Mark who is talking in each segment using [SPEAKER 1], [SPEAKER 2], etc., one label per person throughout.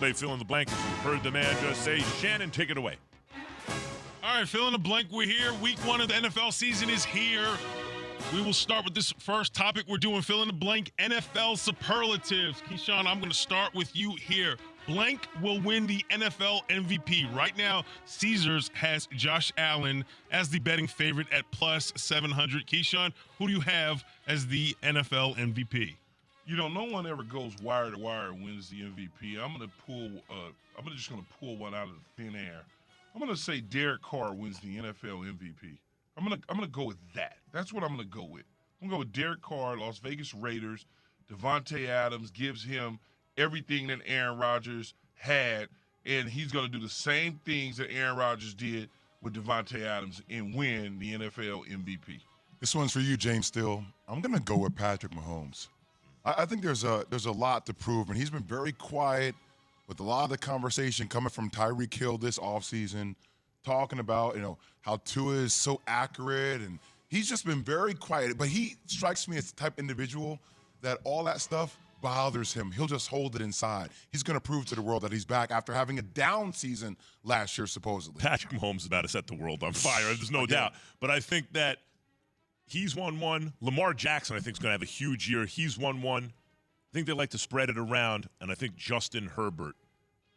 [SPEAKER 1] play fill in the blank. As you heard the man just say, Shannon, take it away.
[SPEAKER 2] All right, fill in the blank. We're here. Week 1 of the NFL season is here. We will start with this first topic. We're doing fill in the blank NFL superlatives. Keyshawn, I'm going to start with you here. Blank will win the NFL MVP. Right now, Caesars has Josh Allen as the betting favorite at plus 700. Keyshawn, who do you have as the NFL MVP?
[SPEAKER 3] You know, no one ever goes wire to wire and wins the MVP. I'm just gonna pull one out of thin air. I'm gonna say Derek Carr wins the NFL MVP. I'm gonna go with that. That's what I'm gonna go with. I'm gonna go with Derek Carr, Las Vegas Raiders. Devontae Adams gives him everything that Aaron Rodgers had, and he's gonna do the same things that Aaron Rodgers did with Devontae Adams and win the NFL MVP.
[SPEAKER 4] This one's for you, James Steele. I'm gonna go with Patrick Mahomes. I think there's a lot to prove, and he's been very quiet with a lot of the conversation coming from Tyreek Hill this offseason, talking about, how Tua is so accurate, and he's just been very quiet. But he strikes me as the type of individual that all that stuff bothers him. He'll just hold it inside. He's going to prove to the world that he's back after having a down season last year, supposedly.
[SPEAKER 1] Patrick Mahomes is about to set the world on fire. There's no doubt. But I think that he's won one. Lamar Jackson, I think, is going to have a huge year. He's won one. I think they like to spread it around, and I think Justin Herbert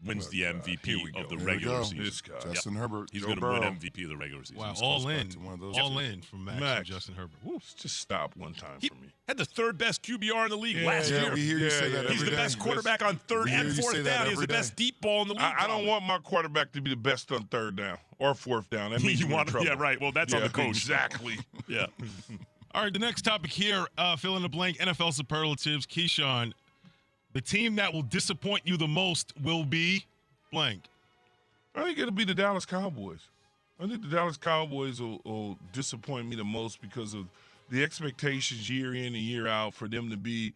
[SPEAKER 1] wins the MVP of the regular season.
[SPEAKER 3] This guy.
[SPEAKER 4] Justin Herbert.
[SPEAKER 1] He's going to win MVP of the regular season.
[SPEAKER 2] Wow, all in from Max and Justin Herbert.
[SPEAKER 3] Woo, just stop one time for me.
[SPEAKER 1] Had the third best QBR in the league last year.
[SPEAKER 4] We hear you say that
[SPEAKER 1] He's
[SPEAKER 4] every
[SPEAKER 1] the
[SPEAKER 4] day.
[SPEAKER 1] best quarterback on third and fourth down. He has the best deep ball in the league.
[SPEAKER 3] I don't want my quarterback to be the best on third down or fourth down. That means you're in trouble.
[SPEAKER 1] Yeah, right. Well, that's on the coach.
[SPEAKER 3] Exactly.
[SPEAKER 1] Yeah.
[SPEAKER 2] All right, the next topic here, fill in the blank, NFL superlatives. Keyshawn, the team that will disappoint you the most will be blank.
[SPEAKER 3] I think it'll be the Dallas Cowboys. I think the Dallas Cowboys will disappoint me the most because of the expectations year in and year out for them to be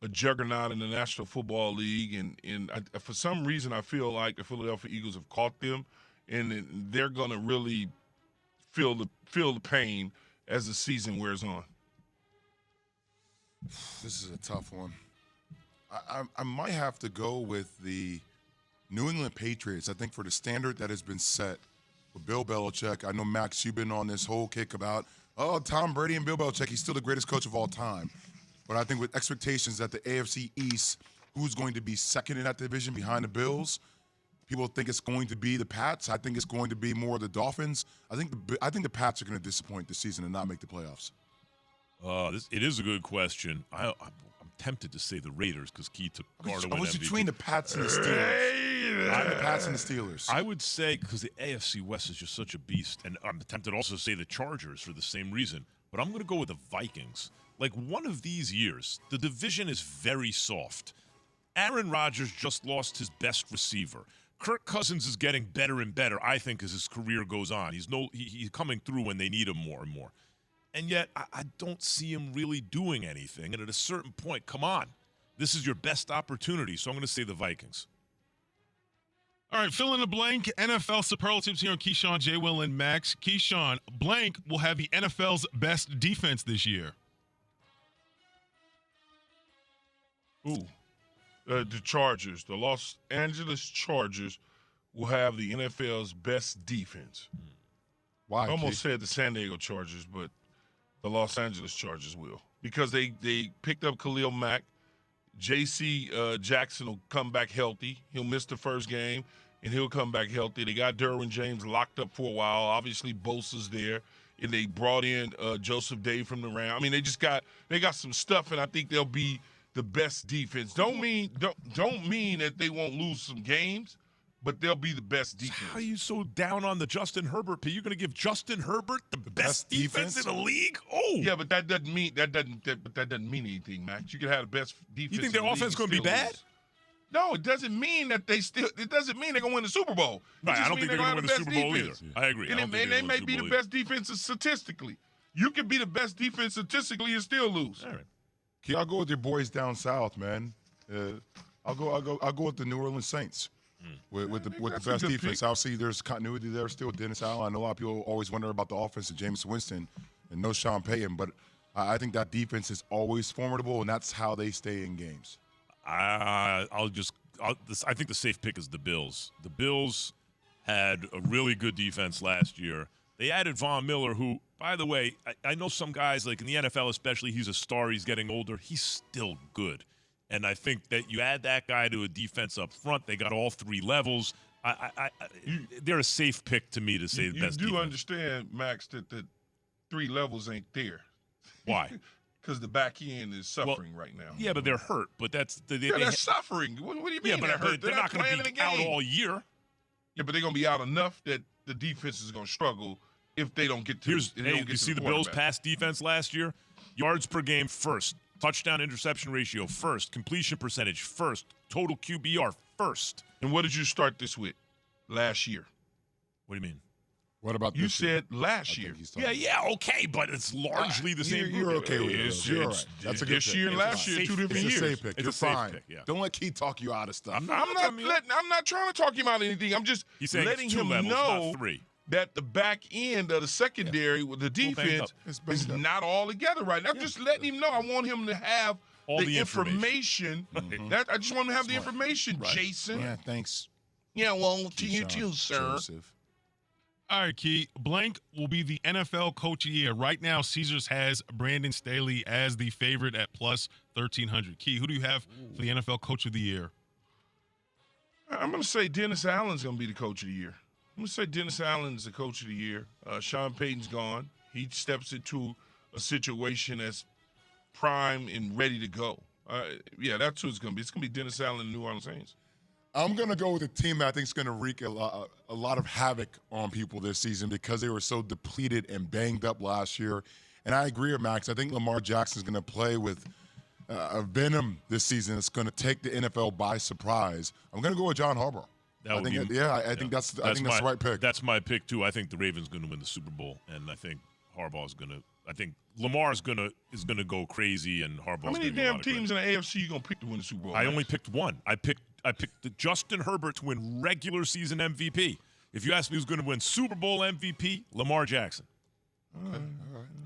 [SPEAKER 3] a juggernaut in the National Football League. And for some reason, I feel like the Philadelphia Eagles have caught them, and they're going to really feel the pain as the season wears on.
[SPEAKER 4] This is a tough one. I might have to go with the New England Patriots. I think for the standard that has been set with Bill Belichick. I know, Max, you've been on this whole kick about, Tom Brady and Bill Belichick, he's still the greatest coach of all time. But I think with expectations that the AFC East, who's going to be second in that division behind the Bills, people think it's going to be the Pats. I think it's going to be more the Dolphins. I think the Pats are going to disappoint this season and not make the playoffs.
[SPEAKER 1] It is a good question. I'm tempted to say the Raiders because Key took Carter.
[SPEAKER 4] I was between the Pats and the Steelers. I'm the Pats and the Steelers.
[SPEAKER 1] I would say because the AFC West is just such a beast, and I'm tempted also to say the Chargers for the same reason. But I'm going to go with the Vikings. Like one of these years, the division is very soft. Aaron Rodgers just lost his best receiver. Kirk Cousins is getting better and better, I think, as his career goes on. He's coming through when they need him more and more. And yet, I don't see him really doing anything. And at a certain point, come on. This is your best opportunity. So I'm going to say the Vikings.
[SPEAKER 2] All right, fill in the blank. NFL superlatives here on Keyshawn, J. Will, and Max. Keyshawn, blank will have the NFL's best defense this year.
[SPEAKER 3] The Chargers, the Los Angeles Chargers, will have the NFL's best defense.
[SPEAKER 4] Why?
[SPEAKER 3] I almost said the San Diego Chargers, but the Los Angeles Chargers will. Because they picked up Khalil Mack. J.C. Jackson will come back healthy. He'll miss the first game, and he'll come back healthy. They got Derwin James locked up for a while. Obviously, Bosa's there. And they brought in Joseph Day from the Rams. I mean, they got some stuff, and I think they'll be the best defense. Don't mean that they won't lose some games, but they'll be the best defense.
[SPEAKER 1] How are you so down on the Justin Herbert pick? You're going to give Justin Herbert the best defense in the league? Oh,
[SPEAKER 3] yeah, but that doesn't mean anything, Max. You can have the best defense.
[SPEAKER 1] You think their offense is going to be bad?
[SPEAKER 3] No, it doesn't mean that it doesn't mean they're going to win the Super Bowl.
[SPEAKER 1] Right, I don't think they're going to win the Super Bowl either. I agree.
[SPEAKER 3] And they may be the best defense statistically. You can be the best defense statistically and still lose.
[SPEAKER 1] All right.
[SPEAKER 4] Okay, I'll go with your boys down south, man. I'll go with the New Orleans Saints with the best defense. I'll see there's continuity there still. Dennis Allen. I know a lot of people always wonder about the offense of Jameis Winston and no Sean Payton, but I think that defense is always formidable, and that's how they stay in games.
[SPEAKER 1] I'm I think the safe pick is the Bills. The Bills had a really good defense last year. They added Von Miller, who, by the way, I know some guys, like in the NFL especially, he's a star. He's getting older. He's still good. And I think that you add that guy to a defense up front. They got all three levels. They're a safe pick to me to say the best defense.
[SPEAKER 3] You do understand, Max, that the three levels ain't there.
[SPEAKER 1] Why?
[SPEAKER 3] Because the back end is suffering right now.
[SPEAKER 1] Yeah, but they're hurt. But they're
[SPEAKER 3] suffering. What do you mean?
[SPEAKER 1] Yeah, but they're not going to be out all year.
[SPEAKER 3] Yeah, but they're going to be out enough that the defense is going to struggle if they don't get to.
[SPEAKER 1] You see the Bills' pass defense last year? Yards per game first, touchdown interception ratio first, completion percentage first, total QBR first.
[SPEAKER 3] And what did you start this with last year?
[SPEAKER 1] What do you mean?
[SPEAKER 4] What about
[SPEAKER 3] you said last year?
[SPEAKER 1] Yeah, okay, but it's largely the same.
[SPEAKER 4] You're okay with it. You're all right. That's a good
[SPEAKER 3] this year and last year, 2 different years.
[SPEAKER 4] It's a safe pick. You're fine.
[SPEAKER 1] Pick, yeah.
[SPEAKER 4] Don't let Keith talk you out of stuff.
[SPEAKER 3] I'm not trying to talk him out of anything. I'm just letting him know that the back end of the secondary with the defense is not all together right now. I'm just letting him know. I want him to have all the information. That I just want him to have the information, Jason.
[SPEAKER 4] Yeah, thanks.
[SPEAKER 3] Yeah, well, to you too, sir.
[SPEAKER 4] Joseph.
[SPEAKER 2] All right, Key. Blank will be the NFL Coach of the Year. Right now, Caesars has Brandon Staley as the favorite at plus 1,300. Key, who do you have for the NFL Coach of the Year?
[SPEAKER 3] I'm going to say Dennis Allen's going to be the Coach of the Year. I'm going to say Dennis Allen's the Coach of the Year. Sean Payton's gone. He steps into a situation that's prime and ready to go. Yeah, that's who it's going to be. It's going to be Dennis Allen and the New Orleans Saints.
[SPEAKER 4] I'm going to go with a team that I think is going to wreak a lot of havoc on people this season because they were so depleted and banged up last year. And I agree with Max. I think Lamar Jackson is going to play with a venom this season. It's going to take the NFL by surprise. I'm going to go with John Harbaugh. I think that's the right pick.
[SPEAKER 1] That's my pick too. I think the Ravens going to win the Super Bowl, and I think Harbaugh is going to. I think Lamar is going to go crazy, and Harbaugh.
[SPEAKER 3] How many damn teams in the AFC you going to pick to win the Super Bowl?
[SPEAKER 1] I only picked one. I picked the Justin Herbert to win regular season MVP. If you ask me who's going to win Super Bowl MVP, Lamar Jackson.
[SPEAKER 4] All right.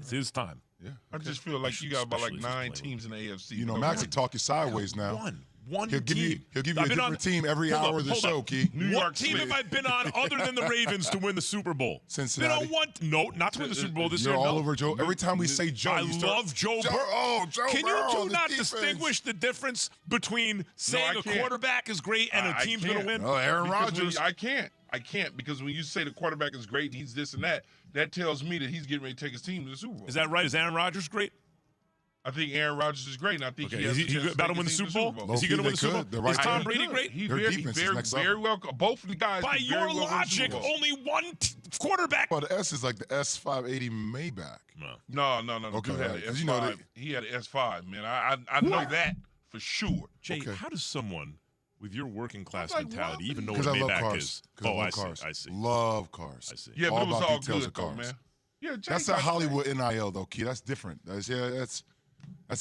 [SPEAKER 1] It's his time.
[SPEAKER 4] Yeah.
[SPEAKER 3] I just feel like you got about 9 teams in the AFC.
[SPEAKER 4] You know, Max will talk you sideways now.
[SPEAKER 1] One
[SPEAKER 4] he'll
[SPEAKER 1] team.
[SPEAKER 4] He'll give you a different team every hour of the show, Key.
[SPEAKER 1] What team have I been on other than the Ravens to win the Super Bowl?
[SPEAKER 4] Cincinnati.
[SPEAKER 1] Been on one? No, not to win the Super Bowl this year.
[SPEAKER 4] You're all over Joe. Every time we say Joe,
[SPEAKER 1] I love Joe Burrow.
[SPEAKER 4] Oh, Joe
[SPEAKER 1] Can
[SPEAKER 4] Burrow,
[SPEAKER 1] you two not distinguish the difference between saying a quarterback is great and a team's going to win?
[SPEAKER 4] Oh, Aaron Rodgers.
[SPEAKER 3] I can't because when you say the quarterback is great, he's this and that tells me that he's getting ready to take his team to the Super Bowl.
[SPEAKER 1] Is that right? Is Aaron Rodgers great?
[SPEAKER 3] I think Aaron Rodgers is great, and I think he has
[SPEAKER 1] about to win the Super Bowl. Is he going to win the Super Bowl? Is Tom Brady great?
[SPEAKER 3] He's very well. Both of the guys.
[SPEAKER 1] By your logic, only one quarterback.
[SPEAKER 4] Well, the S is like the S580 Maybach.
[SPEAKER 3] No.
[SPEAKER 4] Okay,
[SPEAKER 3] Dude had an S5. He had an S5, man. I know that for sure.
[SPEAKER 1] Jay, how does someone with your working class mentality even know
[SPEAKER 4] what
[SPEAKER 1] a
[SPEAKER 4] Maybach
[SPEAKER 1] Maybach is?
[SPEAKER 4] I
[SPEAKER 1] see.
[SPEAKER 4] Love cars.
[SPEAKER 1] I see.
[SPEAKER 3] Yeah, but it was all good,
[SPEAKER 4] though,
[SPEAKER 3] man. Yeah,
[SPEAKER 4] that's a Hollywood NIL though, Key. That's different. That's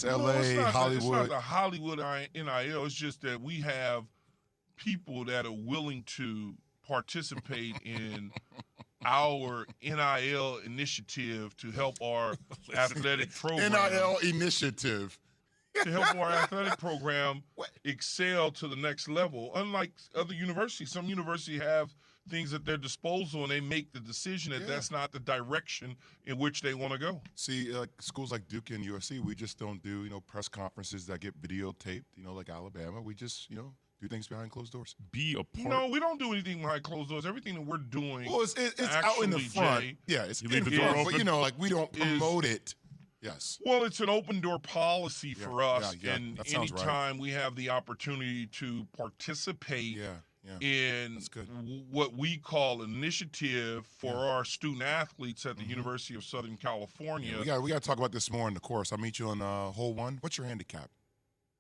[SPEAKER 4] L.A., Hollywood.
[SPEAKER 3] It's not the Hollywood NIL. It's just that we have people that are willing to participate in our NIL initiative to help our athletic program.
[SPEAKER 4] NIL initiative.
[SPEAKER 3] To help our athletic program excel to the next level. Unlike other universities, some universities have things at their disposal, and they make the decision that that's not the direction in which they want to go.
[SPEAKER 4] See, schools like Duke and USC, we just don't do, press conferences that get videotaped, like Alabama. We just, do things behind closed doors.
[SPEAKER 1] Be a part.
[SPEAKER 3] No, we don't do anything behind closed doors. Everything that we're doing.
[SPEAKER 4] Well, it's out in the front.
[SPEAKER 3] Jay,
[SPEAKER 4] it's in the front, but, we don't promote it. Yes.
[SPEAKER 3] Well, it's an open door policy for us, and
[SPEAKER 4] anytime
[SPEAKER 3] we have the opportunity to participate in what we call an initiative for our student athletes at the University of Southern California.
[SPEAKER 4] We got to talk about this more in the course. I'll meet you on hole 1. What's your handicap?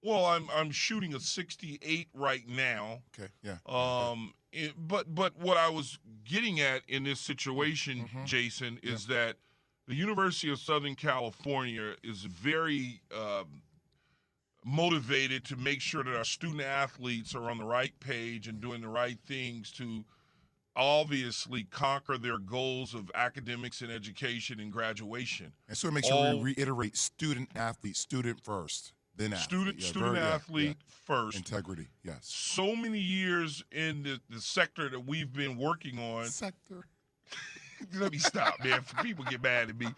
[SPEAKER 3] Well, I'm shooting a 68 right now.
[SPEAKER 4] Okay. Yeah.
[SPEAKER 3] But what I was getting at in this situation, Jason, is that the University of Southern California is very motivated to make sure that our student athletes are on the right page and doing the right things to obviously conquer their goals of academics and education and graduation.
[SPEAKER 4] And so make sure we reiterate student athlete, student first. then athlete.
[SPEAKER 3] Student athlete first.
[SPEAKER 4] Integrity, yes.
[SPEAKER 3] So many years in the sector that we've been working on.
[SPEAKER 4] Sector.
[SPEAKER 3] Let me stop, man. For people get mad at me.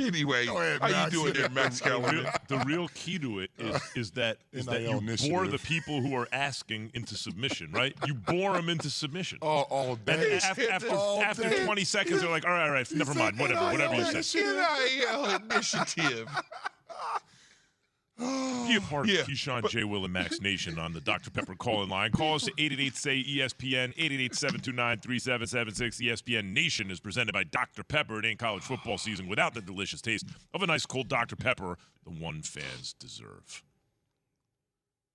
[SPEAKER 3] Anyway,
[SPEAKER 4] Go ahead,
[SPEAKER 3] how
[SPEAKER 4] Max.
[SPEAKER 3] you doing there, Max Kellerman?
[SPEAKER 1] The real key to it is that
[SPEAKER 4] NIL
[SPEAKER 1] you
[SPEAKER 4] initiative.
[SPEAKER 1] bore the people who are asking into submission, right? You bore them into submission.
[SPEAKER 4] All
[SPEAKER 1] And
[SPEAKER 4] day.
[SPEAKER 1] after 20 seconds, they're like, all right, never mind, whatever you say.
[SPEAKER 3] NIL initiative.
[SPEAKER 1] Be a part
[SPEAKER 3] Yeah,
[SPEAKER 1] of Keyshawn, J. Will, and Max Nation on the Dr. Pepper call-in line. Call us at 888-SAY-ESPN, 888-729-3776. ESPN Nation is presented by Dr. Pepper. It ain't college football season without the delicious taste of a nice cold Dr. Pepper, the one fans deserve.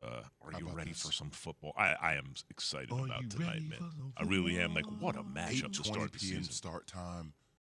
[SPEAKER 1] Are you ready for some football? I am excited about tonight, man. I really am. Like, what a matchup to
[SPEAKER 4] 8:20
[SPEAKER 1] start the
[SPEAKER 4] p.m.
[SPEAKER 1] season.
[SPEAKER 4] start time.